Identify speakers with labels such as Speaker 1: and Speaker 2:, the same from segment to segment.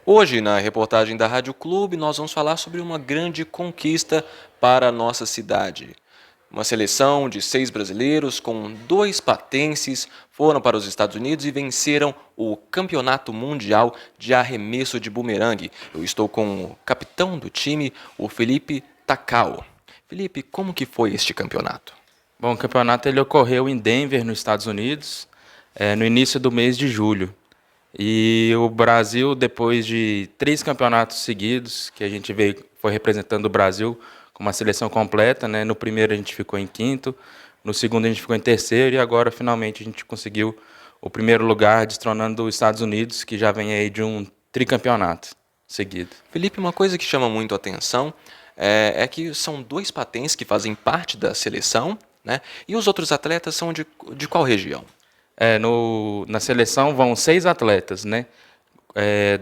Speaker 1: Hoje, na reportagem da Rádio Clube, nós vamos falar sobre uma grande conquista para a nossa cidade. Uma seleção de 6 brasileiros com 2 patenses foram para os Estados Unidos e venceram o Campeonato Mundial de Arremesso de Bumerangue. Eu estou com o capitão do time, o Felipe Takao. Felipe, como que foi este campeonato?
Speaker 2: Bom, o campeonato ele ocorreu em Denver, nos Estados Unidos, no início do mês de julho. E o Brasil, depois de 3 campeonatos seguidos, que a gente foi representando o Brasil com uma seleção completa, né? No primeiro a gente ficou em quinto, no segundo a gente ficou em terceiro e agora finalmente a gente conseguiu o primeiro lugar, destronando os Estados Unidos, que já vem aí de um tricampeonato seguido.
Speaker 1: Felipe, uma coisa que chama muito a atenção é que são 2 patentes que fazem parte da seleção, né? E os outros atletas são de qual região?
Speaker 2: Na seleção vão 6 atletas, né?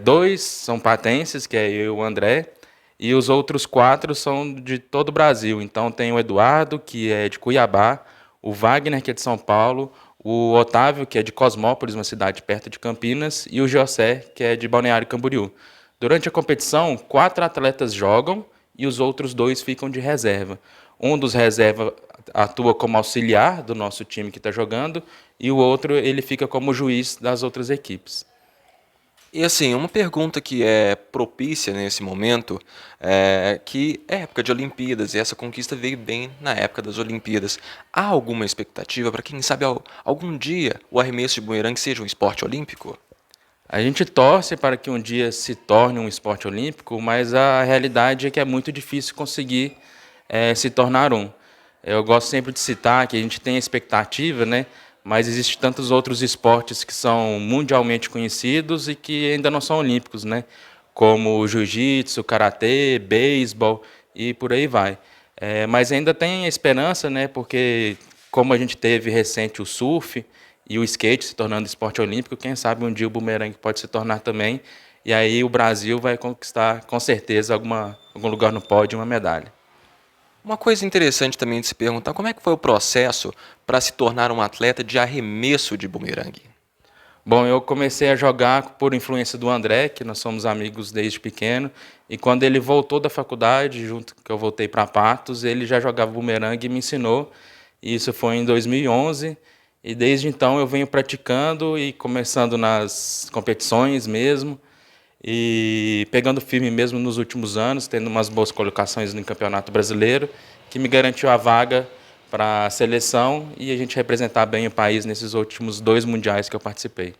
Speaker 2: 2 são patenses, que é eu e o André, e os outros 4 são de todo o Brasil. Então tem o Eduardo, que é de Cuiabá, o Wagner, que é de São Paulo, o Otávio, que é de Cosmópolis, uma cidade perto de Campinas, e o José, que é de Balneário Camboriú. Durante a competição, 4 atletas jogam e os outros 2 ficam de reserva. Um dos reserva atua como auxiliar do nosso time que está jogando e o outro ele fica como juiz das outras equipes.
Speaker 1: E assim, uma pergunta que é propícia nesse momento é que é época de Olimpíadas e essa conquista veio bem na época das Olimpíadas. Há alguma expectativa para quem sabe algum dia o arremesso de bumerangue seja um esporte olímpico?
Speaker 2: A gente torce para que um dia se torne um esporte olímpico, mas a realidade é que é muito difícil conseguir se tornar um. Eu gosto sempre de citar que a gente tem a expectativa, né? Mas existem tantos outros esportes que são mundialmente conhecidos e que ainda não são olímpicos, né? Como o jiu-jitsu, karatê, beisebol e por aí vai. Mas ainda tem a esperança, né? Porque como a gente teve recente o surf e o skate se tornando esporte olímpico, quem sabe um dia o bumerangue pode se tornar também. E aí o Brasil vai conquistar com certeza algum lugar no pódio, uma medalha.
Speaker 1: Uma coisa interessante também de se perguntar, como é que foi o processo para se tornar um atleta de arremesso de bumerangue?
Speaker 2: Bom, eu comecei a jogar por influência do André, que nós somos amigos desde pequeno, e quando ele voltou da faculdade, junto que eu voltei para Patos, ele já jogava bumerangue e me ensinou. Isso foi em 2011, e desde então eu venho praticando e começando nas competições mesmo, e pegando firme mesmo nos últimos anos, tendo umas boas colocações no Campeonato Brasileiro, que me garantiu a vaga para a seleção e a gente representar bem o país nesses últimos 2 mundiais que eu participei.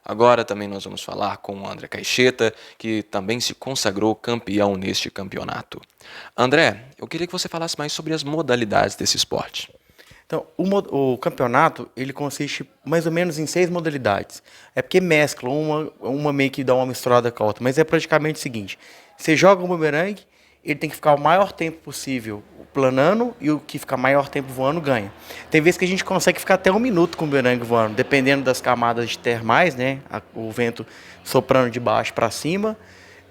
Speaker 1: Agora também nós vamos falar com o André Caixeta, que também se consagrou campeão neste campeonato. André, eu queria que você falasse mais sobre as modalidades desse esporte.
Speaker 3: Então, o campeonato, ele consiste mais ou menos em 6 modalidades. É porque mesclam, uma meio que dá uma misturada com a outra, mas é praticamente o seguinte: você joga um bumerangue, ele tem que ficar o maior tempo possível planando e o que ficar maior tempo voando ganha. Tem vezes que a gente consegue ficar até 1 minuto com o bumerangue voando, dependendo das camadas de termais, né? O vento soprando de baixo para cima.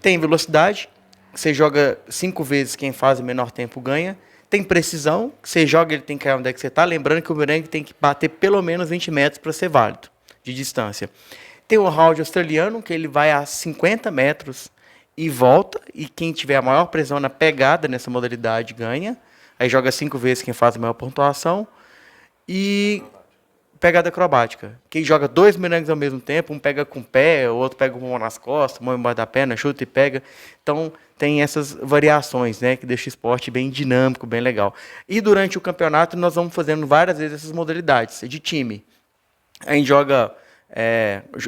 Speaker 3: Tem velocidade, você joga 5 vezes, quem faz o menor tempo ganha. Tem precisão, que você joga, ele tem que cair onde é que você está. Lembrando que o bumerangue tem que bater pelo menos 20 metros para ser válido, de distância. Tem o round australiano, que ele vai a 50 metros e volta, e quem tiver a maior precisão na pegada nessa modalidade ganha. Aí joga 5 vezes quem faz a maior pontuação. E pegada acrobática. Quem joga 2 bumerangues ao mesmo tempo, um pega com o pé, o outro pega com a mão nas costas, mão embaixo da perna, chuta e pega. Então, tem essas variações, né, que deixa o esporte bem dinâmico, bem legal. E durante o campeonato, nós vamos fazendo várias vezes essas modalidades de time. A gente joga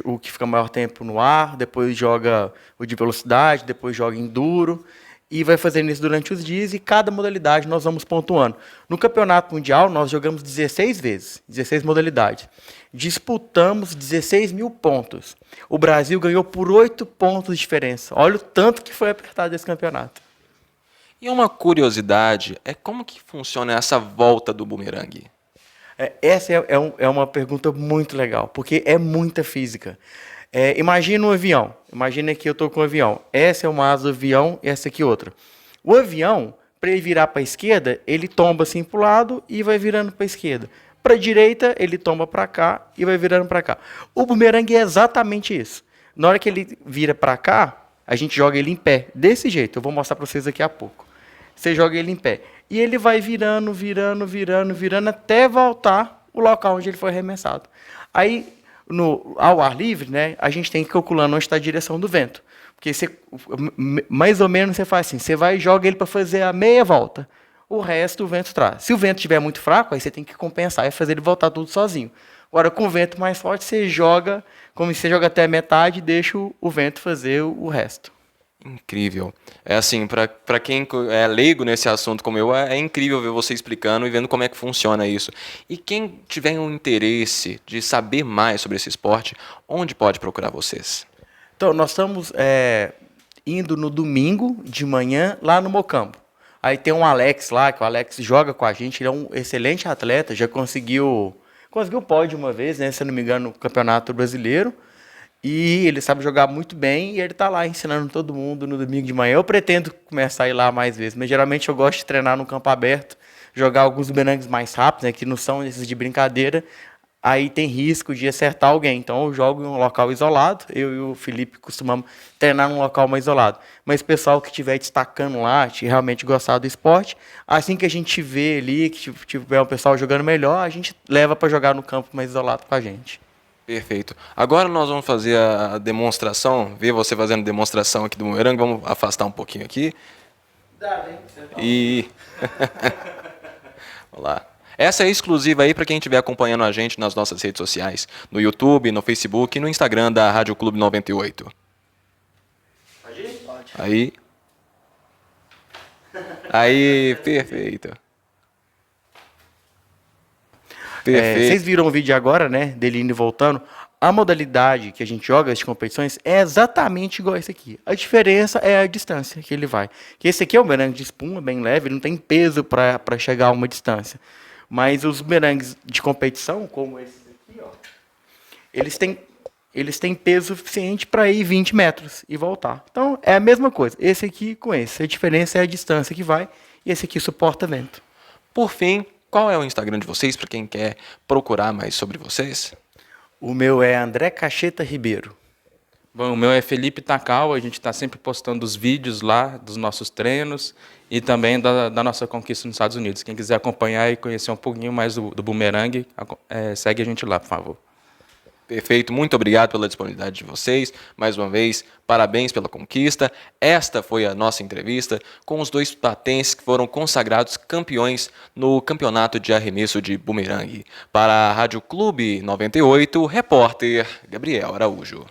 Speaker 3: o que fica maior tempo no ar, depois joga o de velocidade, depois joga enduro, e vai fazendo isso durante os dias, e cada modalidade nós vamos pontuando. No Campeonato Mundial, nós jogamos 16 vezes, 16 modalidades. Disputamos 16 mil pontos. O Brasil ganhou por 8 pontos de diferença. Olha o tanto que foi apertado esse campeonato.
Speaker 1: E uma curiosidade é como que funciona essa volta do bumerangue?
Speaker 3: Essa é uma pergunta muito legal, porque é muita física. Imagina um avião. Imagina que eu estou com um avião. Essa é uma asa do avião e essa aqui outra. O avião, para ele virar para a esquerda, ele tomba assim para o lado e vai virando para a esquerda. Para a direita, ele tomba para cá e vai virando para cá. O bumerangue é exatamente isso. Na hora que ele vira para cá, a gente joga ele em pé, desse jeito. Eu vou mostrar para vocês daqui a pouco. Você joga ele em pé. E ele vai virando, virando, virando, virando, até voltar o local onde ele foi arremessado. Aí, ao ar livre, né, a gente tem que ir calculando onde está a direção do vento. Porque mais ou menos você faz assim, você vai e joga ele para fazer a meia volta. O resto o vento traz. Se o vento estiver muito fraco, aí você tem que compensar e fazer ele voltar tudo sozinho. Agora, com o vento mais forte, você joga, como você joga até a metade e deixa o vento fazer o resto.
Speaker 1: Incrível. É assim, para quem é leigo nesse assunto como eu, é incrível ver você explicando e vendo como é que funciona isso. E quem tiver um interesse de saber mais sobre esse esporte, onde pode procurar vocês?
Speaker 3: Então, nós estamos indo no domingo de manhã lá no Mocambo. Aí tem um Alex lá, que o Alex joga com a gente, ele é um excelente atleta, já conseguiu pódio uma vez, né, se eu não me engano, no Campeonato Brasileiro. E ele sabe jogar muito bem e ele está lá ensinando todo mundo no domingo de manhã. Eu pretendo começar a ir lá mais vezes, mas geralmente eu gosto de treinar no campo aberto, jogar alguns bumerangues mais rápidos, né, que não são esses de brincadeira. Aí tem risco de acertar alguém. Então eu jogo em um local isolado. Eu e o Felipe costumamos treinar num local mais isolado. Mas o pessoal que estiver destacando lá, que realmente gostar do esporte, assim que a gente vê ali, que tiver um pessoal jogando melhor, a gente leva para jogar no campo mais isolado com a gente.
Speaker 1: Perfeito. Agora nós vamos fazer a demonstração, ver você fazendo demonstração aqui do bumerangue. Vamos afastar um pouquinho aqui.
Speaker 3: Dá, né?
Speaker 1: E vamos lá. Essa é exclusiva aí para quem estiver acompanhando a gente nas nossas redes sociais, no YouTube, no Facebook e no Instagram da Rádio Clube 98.
Speaker 3: Pode ir? Pode.
Speaker 1: Aí. Aí, perfeito. Perfeito.
Speaker 3: Vocês viram o vídeo agora, né, dele indo e voltando. A modalidade que a gente joga as competições é exatamente igual a esse aqui. A diferença é a distância que ele vai. Que esse aqui é um bumerangue de espuma, bem leve, ele não tem peso para chegar a uma distância. Mas os bumerangues de competição, como esse aqui, ó, eles têm peso suficiente para ir 20 metros e voltar. Então, é a mesma coisa. Esse aqui com esse. A diferença é a distância que vai e esse aqui suporta vento.
Speaker 1: Por fim, qual é o Instagram de vocês para quem quer procurar mais sobre vocês?
Speaker 3: O meu é André Cacheta Ribeiro.
Speaker 2: Bom, o meu é Felipe Takal, a gente está sempre postando os vídeos lá dos nossos treinos e também da nossa conquista nos Estados Unidos. Quem quiser acompanhar e conhecer um pouquinho mais do bumerangue, segue a gente lá, por favor.
Speaker 1: Perfeito, muito obrigado pela disponibilidade de vocês. Mais uma vez, parabéns pela conquista. Esta foi a nossa entrevista com os dois patenses que foram consagrados campeões no campeonato de arremesso de bumerangue. Para a Rádio Clube 98, repórter Gabriel Araújo.